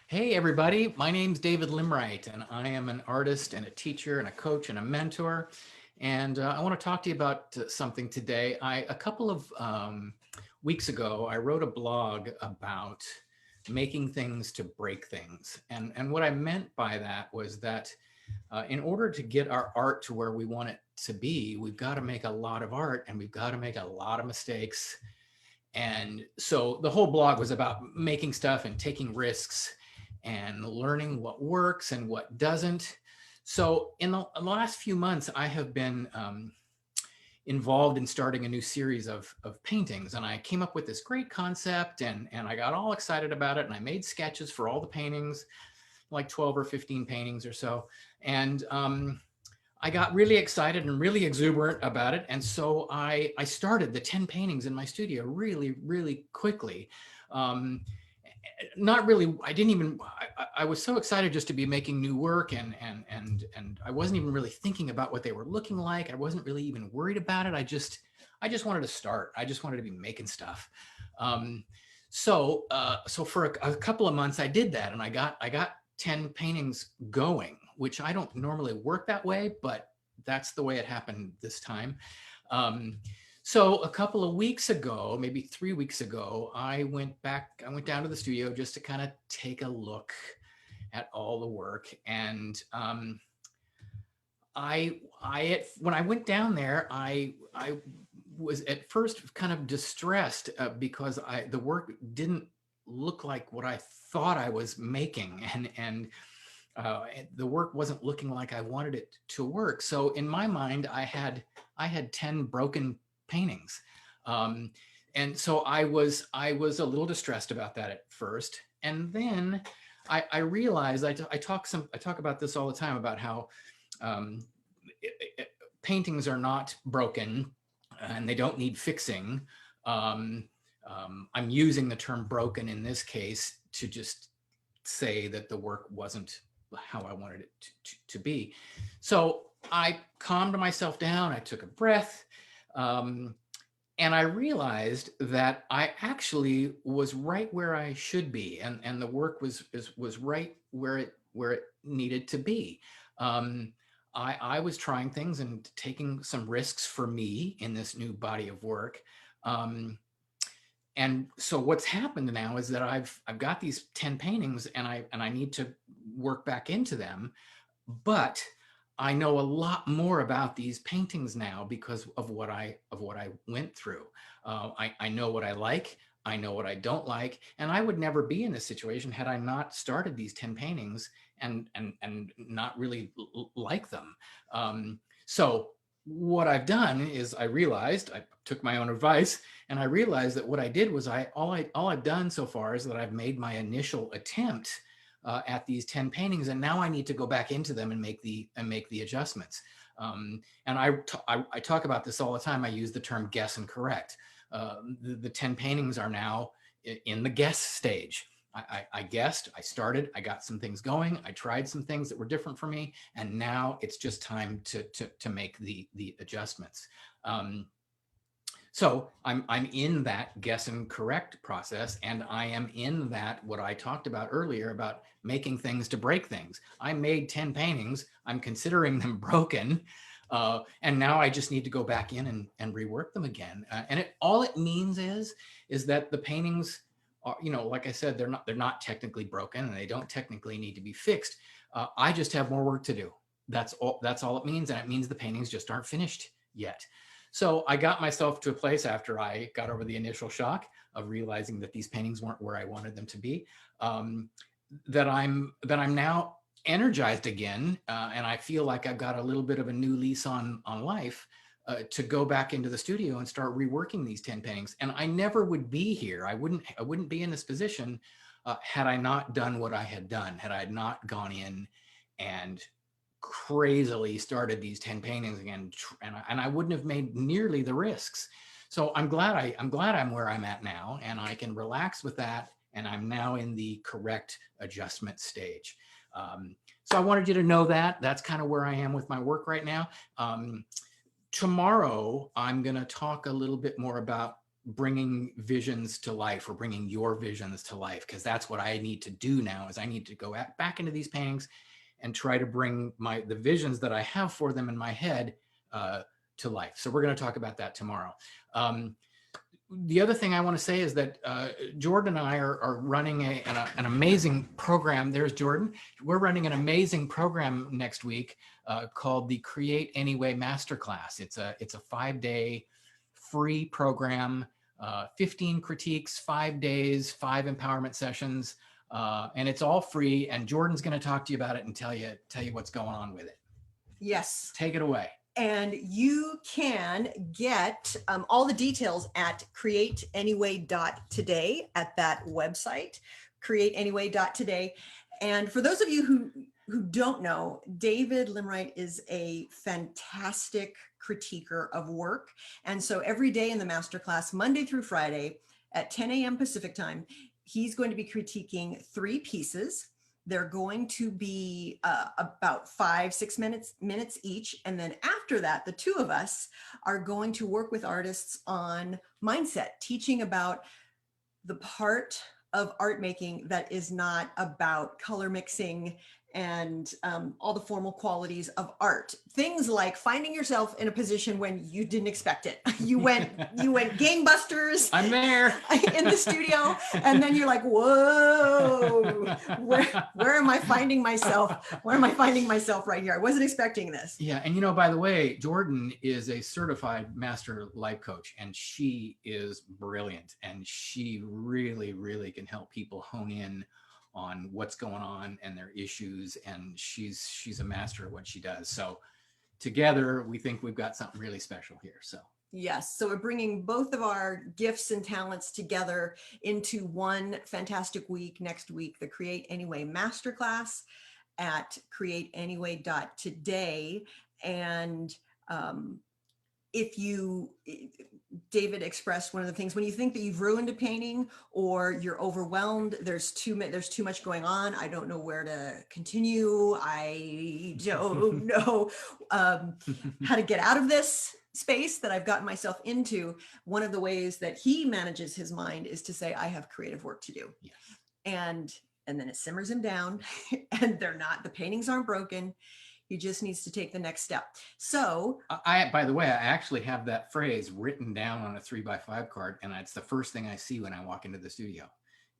Hey everybody, my name's David Limrite and I am an artist and a teacher and a coach and a mentor. And I want to talk to you about something today. A couple of weeks ago, I wrote a blog about making things to break things. And what I meant by that was that in order to get our art to where we want it to be, we've got to make a lot of art and we've got to make a lot of mistakes. And so the whole blog was about making stuff and taking risks and learning what works and what doesn't. So in the last few months, I have been involved in starting a new series of paintings. And I came up with this great concept and I got all excited about it. And I made sketches for all the paintings, like 12 or 15 paintings or so. And I got really excited and really exuberant about it. And so I started the 10 paintings in my studio really, really quickly. Not really, I didn't even, I was so excited just to be making new work and I wasn't even really thinking about what they were looking like. I wasn't really even worried about it. I just wanted to start. I just wanted to be making stuff. So for a couple of months I did that and I got 10 paintings going, which I don't normally work that way, but that's the way it happened this time. So a couple of weeks ago, maybe 3 weeks ago, I went down to the studio just to kind of take a look at all the work. And when I went down there, I was at first kind of distressed because the work didn't look like what I thought I was making, and the work wasn't looking like I wanted it to work. So in my mind, I had 10 broken paintings, and so I was a little distressed about that at first, and then I realized I talk about this all the time about how um, paintings are not broken and they don't need fixing. I'm using the term broken in this case to just say that the work wasn't how I wanted it to be. So I calmed myself down. I took a breath. And I realized that I actually was right where I should be. And the work was right where it needed to be. I was trying things and taking some risks for me in this new body of work. And so what's happened now is that I've got these 10 paintings and I need to work back into them, but I know a lot more about these paintings now because of what I went through. I know what I like, I know what I don't like, and I would never be in this situation had I not started these 10 paintings and not really like them. So what I've done is I took my own advice and I realized that what I did was all I've done so far is that I've made my initial attempt at these 10 paintings, and now I need to go back into them and make the adjustments. And I talk about this all the time. I use the term guess and correct. The 10 paintings are now in the guess stage. I guessed, I started, I got some things going, I tried some things that were different for me, and now it's just time to make the adjustments. So I'm in that guess and correct process, and I am in that what I talked about earlier about making things to break things. I made 10 paintings. I'm considering them broken. And now I just need to go back in and rework them again. And all it means is that the paintings are, like I said, they're not technically broken and they don't technically need to be fixed. I just have more work to do. That's all it means. And it means the paintings just aren't finished yet. So I got myself to a place after I got over the initial shock of realizing that these paintings weren't where I wanted them to be, that I'm now energized again, and I feel like I've got a little bit of a new lease on life to go back into the studio and start reworking these 10 paintings. And I never would be here. I wouldn't be in this position had I not done what I had done, had I not gone in and crazily started these 10 paintings again, and I wouldn't have made nearly the risks. So I'm glad I'm where I'm at now, and I can relax with that, and I'm now in the correct adjustment stage. So I wanted you to know that that's kind of where I am with my work right now. Tomorrow, I'm going to talk a little bit more about bringing visions to life, or bringing your visions to life, because that's what I need to do now. Is I need to go back into these paintings and try to bring the visions that I have for them in my head to life. So we're going to talk about that tomorrow. The other thing I want to say is that Jordan and I are running an amazing program. There's Jordan. We're running an amazing program next week called the Create Anyway Masterclass. It's a 5-day free program, 15 critiques, 5 days, 5 empowerment sessions, and it's all free. And Jordan's going to talk to you about it and tell you what's going on with it. Yes. Take it away. And you can get all the details at createanyway.today, at that website, createanyway.today. And for those of you who don't know, David Limrite is a fantastic critiquer of work. And so every day in the masterclass, Monday through Friday at 10 a.m. Pacific time, he's going to be critiquing 3 pieces. They're going to be about 5-6 minutes each. And then after that, the 2 of us are going to work with artists on mindset, teaching about the part of art making that is not about color mixing and all the formal qualities of art. Things like finding yourself in a position when you didn't expect it. You went gangbusters. I'm there in the studio, and then you're like, whoa, where am I finding myself? Where am I finding myself right here? I wasn't expecting this. Yeah, and by the way, Jordan is a certified master life coach, and she is brilliant, and she really, really can help people hone in on what's going on and their issues, and she's a master at what she does. So together, we think we've got something really special here. So yes, so we're bringing both of our gifts and talents together into one fantastic week next week, the Create Anyway Masterclass at createanyway.today. And David expressed one of the things, when you think that you've ruined a painting or you're overwhelmed, there's too much going on. I don't know where to continue. I don't know how to get out of this space that I've gotten myself into. One of the ways that he manages his mind is to say, I have creative work to do. yes. And then it simmers him down and the paintings aren't broken. He just needs to take the next step. So by the way, I actually have that phrase written down on a 3x5 card, and it's the first thing I see when I walk into the studio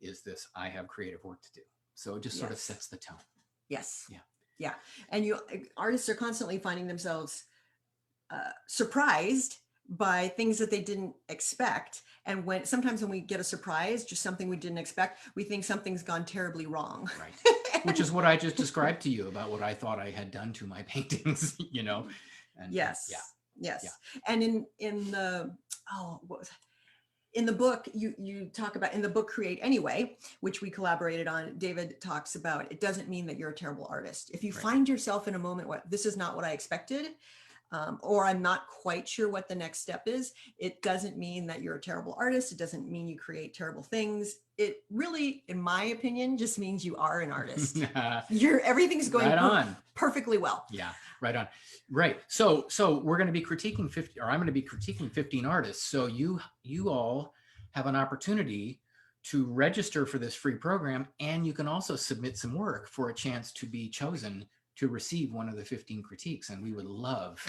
is this: I have creative work to do. So it just sort of sets the tone. Yes. Yeah. Yeah. And artists are constantly finding themselves surprised by things that they didn't expect. And sometimes when we get a surprise, just something we didn't expect, we think something's gone terribly wrong. Right. Which is what I just described to you about what I thought I had done to my paintings, And, yes. Yeah. Yes. Yeah. And in the book, you talk about, in the book Create Anyway, which we collaborated on, David talks about, it doesn't mean that you're a terrible artist. If you find yourself in a moment where this is not what I expected, or I'm not quite sure what the next step is, it doesn't mean that you're a terrible artist. It doesn't mean you create terrible things. It really, in my opinion, just means you are an artist. Everything's going perfectly well. Yeah, right on. Right. So we're going to be critiquing 50, or I'm going to be critiquing 15 artists. So you all have an opportunity to register for this free program, and you can also submit some work for a chance to be chosen to receive one of the 15 critiques. And we would love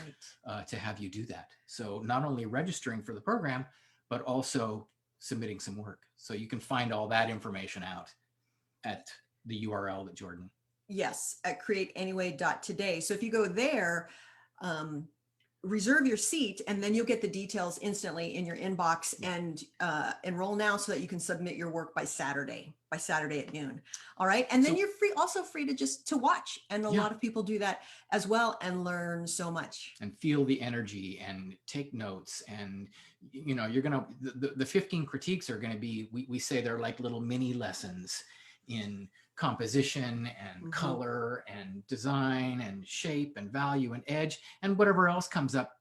to have you do that. So not only registering for the program, but also submitting some work. So you can find all that information out at the URL that Jordan. Yes, at createanyway.today. So if you go there, reserve your seat, and then you'll get the details instantly in your inbox, and enroll now so that you can submit your work by Saturday at noon. All right. And then you're free to watch. And a lot of people do that as well and learn so much. And feel the energy and take notes. And, you're going to, the 15 critiques are going to be, we say they're like little mini lessons in composition and color and design and shape and value and edge and whatever else comes up,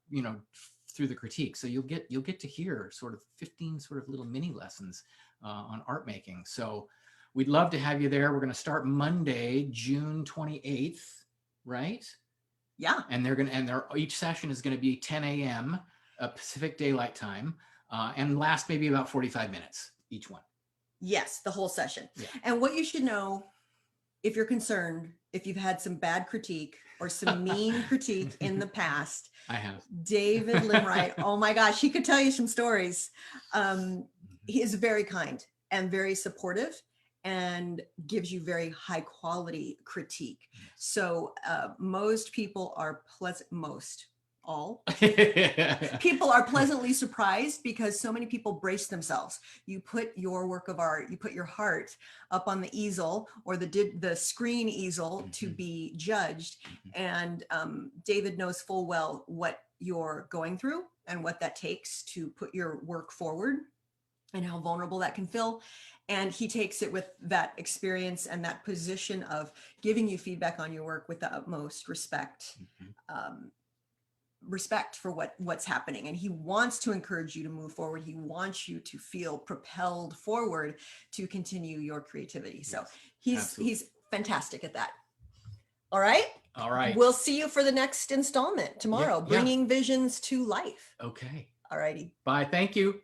through the critique. So you'll get to hear sort of 15 sort of little mini lessons on art making. So we'd love to have you there. We're going to start Monday, June 28th, right? Yeah. And each session is going to be 10 a.m. Pacific Daylight Time. and last maybe about 45 minutes each one. Yes, the whole session. Yeah. And what you should know, if you're concerned, if you've had some bad critique or some mean critique in the past, I have. David Limrite, oh my gosh, he could tell you some stories. He is very kind and very supportive and gives you very high quality critique. So most people are all people are pleasantly surprised because so many people brace themselves. You put your work of art, you put your heart up on the easel or the screen easel to be judged. And David knows full well what you're going through and what that takes to put your work forward and how vulnerable that can feel. And he takes it with that experience and that position of giving you feedback on your work with the utmost respect. Respect for what's happening, and he wants to encourage you to move forward. He wants you to feel propelled forward to continue your creativity. So he's fantastic at that. All right, we'll see you for the next installment tomorrow. Bringing visions to life. Okay. All righty, bye. Thank you.